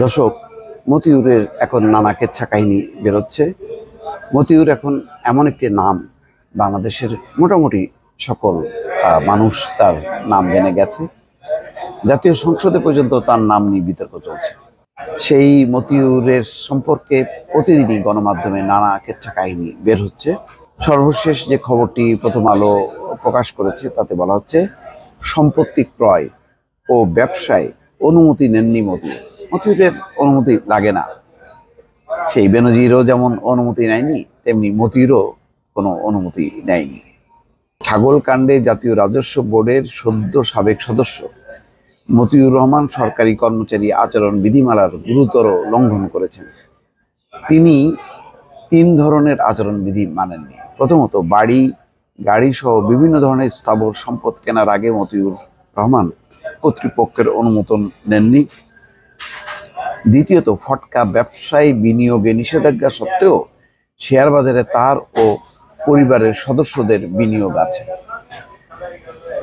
দর্শক, মতিউরের এখন নানা কেচ্ছা কাহিনী বেরোচ্ছে। মতিউর এখন এমন একটি নাম, বাংলাদেশের মোটামুটি সকল মানুষ তার নাম জেনে গেছে। জাতীয় সংসদে পর্যন্ত তার নাম নিয়ে বিতর্ক চলছে। সেই মতিউরের সম্পর্কে প্রতিদিনই গণমাধ্যমে নানা কেচ্ছা কাহিনী বের হচ্ছে। সর্বশেষ যে খবরটি প্রথম আলো প্রকাশ করেছে তাতে বলা হচ্ছে, সম্পত্তি ক্রয় ও ব্যবসায় অনুমতি নেননি মতিউর। মতিউরের অনুমতি লাগে না। সেই বেনজিরও যেমন অনুমতি নেয়নি, তেমনি মতিউরও কোনো অনুমতি নেয়নি। ছাগল কাণ্ডে জাতীয় রাজস্ব বোর্ডের সদ্য সাবেক সদস্য মতিউর রহমান সরকারি কর্মচারী আচরণ বিধিমালার গুরুতর লঙ্ঘন করেছেন। তিনি 3 ধরনের আচরণ বিধি মানেননি। প্রথমত, বাড়ি গাড়ি সহ বিভিন্ন ধরনের স্থাবর সম্পদ কেনার আগে মতিউর রহমান কর্তৃপক্ষের অনুমোদন নেননি। দ্বিতীয়ত, ফটকা ব্যবসায় বিনিয়োগে নিষেধাজ্ঞা সত্ত্বেও শেয়ার বাজারে তার ও পরিবারের সদস্যদের বিনিয়োগ আছে।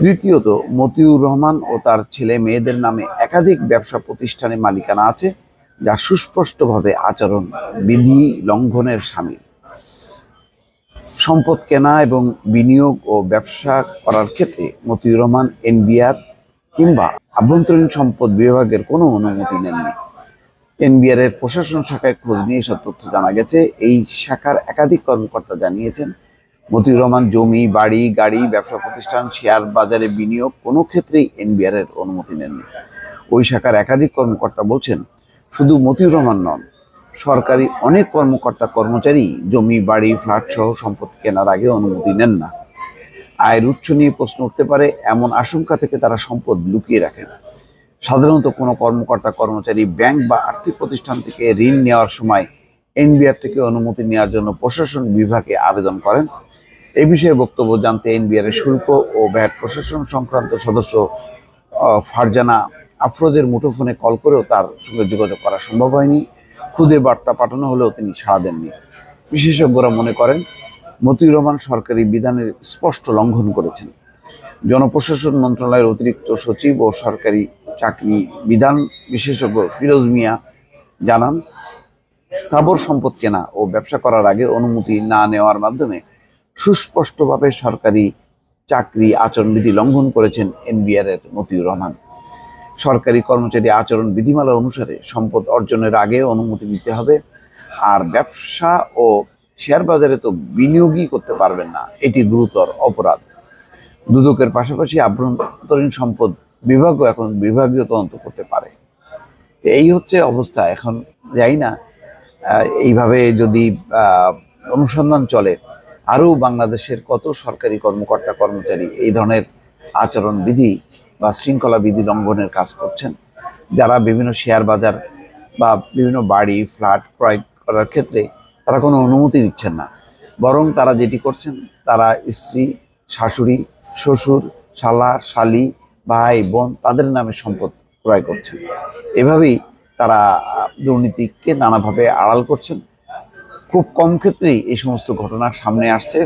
তৃতীয়ত, মতিউর রহমান ও তার ছেলে মেয়েদের নামে একাধিক ব্যবসা প্রতিষ্ঠানে মালিকানা আছে, যা সুস্পষ্টভাবে আচরণ বিধি লঙ্ঘনের শামিল। সম্পদ কেনা এবং বিনিয়োগ ও ব্যবসা করার ক্ষেত্রে মতিউর রহমান এনবিআর কিংবা আভ্যন্তরীণ সম্পদ বিভাগের কোনো অনুমতি নেননি। এনবিআর এর প্রশাসন শাখায় খোঁজ নিয়ে এসব তথ্য জানা গেছে। এই শাখার একাধিক কর্মকর্তা জানিয়েছেন, মতিউর রহমান জমি, বাড়ি, গাড়ি, ব্যবসা প্রতিষ্ঠান, শেয়ার বাজারে বিনিয়োগ কোনো ক্ষেত্রেই এনবিআর এর অনুমতি নেননি। ওই শাখার একাধিক কর্মকর্তা বলছেন, শুধু মতিউর রহমান নন, সরকারি অনেক কর্মকর্তা কর্মচারী জমি, বাড়ি, ফ্ল্যাট সহ সম্পত্তি কেনার আগে অনুমতি নেন না। আয়ের উৎস নিয়ে প্রশ্ন উঠতে পারে এমন আশঙ্কা থেকে তারা সম্পদ লুকিয়ে রাখেন। সাধারণত কোনো কর্মকর্তা কর্মচারী ব্যাংক বা আর্থিক প্রতিষ্ঠান থেকে ঋণ নেওয়ার সময় এনবিআর থেকে অনুমতি নেওয়ার জন্য প্রশাসন বিভাগে আবেদন করেন। এই বিষয়ে বক্তব্য জানতে এনবিআর এর শুল্ক ও ভ্যাট প্রশাসন সংক্রান্ত সদস্য ফারজানা আফরোজের মুঠোফোনে কল করেও তার সঙ্গে যোগাযোগ করা সম্ভব হয়নি। খুদে বার্তা পাঠানো হলেও তিনি সাড়া দেননি। বিশেষজ্ঞরা মনে করেন, মতিউর রহমান সরকারি বিধানের স্পষ্ট লঙ্ঘন করেছেন। জনপ্রশাসন মন্ত্রণালয়ের অতিরিক্ত সচিব ও সরকারি চাকরি বিধান বিশেষজ্ঞ ফিরোজ মিয়া জানান, স্থাবর সম্পদ কেনা ও ব্যবসা করার আগে অনুমতি না নেওয়ার মাধ্যমে সুস্পষ্টভাবে সরকারি চাকরি আচরণবিধি লঙ্ঘন করেছেন এনবিআর এর মতিউর রহমান। সরকারি কর্মচারী আচরণ বিধিমালা অনুসারে সম্পদ অর্জনের আগে অনুমতি নিতে হবে, আর ব্যবসা ও শেয়ার বাজারে তো বিনিয়োগই করতে পারবেন না। এটি গুরুতর অপরাধ। দুদকের পাশাপাশি আভ্যন্তরীণ সম্পদ বিভাগও এখন বিভাগীয় তদন্ত করতে পারে। এই হচ্ছে অবস্থা। এখন যাই না, এইভাবে যদি অনুসন্ধান চলে, আরও বাংলাদেশের কত সরকারি কর্মকর্তা কর্মচারী এই ধরনের আচরণ বিধি বা শৃঙ্খলা বিধি লঙ্ঘনের কাজ করছেন, যারা বিভিন্ন শেয়ার বাজার বা বিভিন্ন বাড়ি, ফ্ল্যাট ক্রয় করার ক্ষেত্রে তারা কোনো অনুমতি দিচ্ছেন না, বরং তারা যেটি করছেন, তারা স্ত্রী, শাশুড়ি, শ্বশুর, শালা, শালি, ভাই, বোন তাদের নামে সম্পদ ক্রয় করছেন। এভাবেই তারা দুর্নীতিকে নানাভাবে আড়াল করছেন। খুব কম ক্ষেত্রেই এই সমস্ত ঘটনা সামনে আসছে,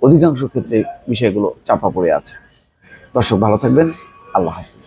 অধিকাংশ ক্ষেত্রে বিষয়গুলো চাপা পড়ে আছে। দর্শক, ভালো থাকবেন। আল্লাহ হাফিজ।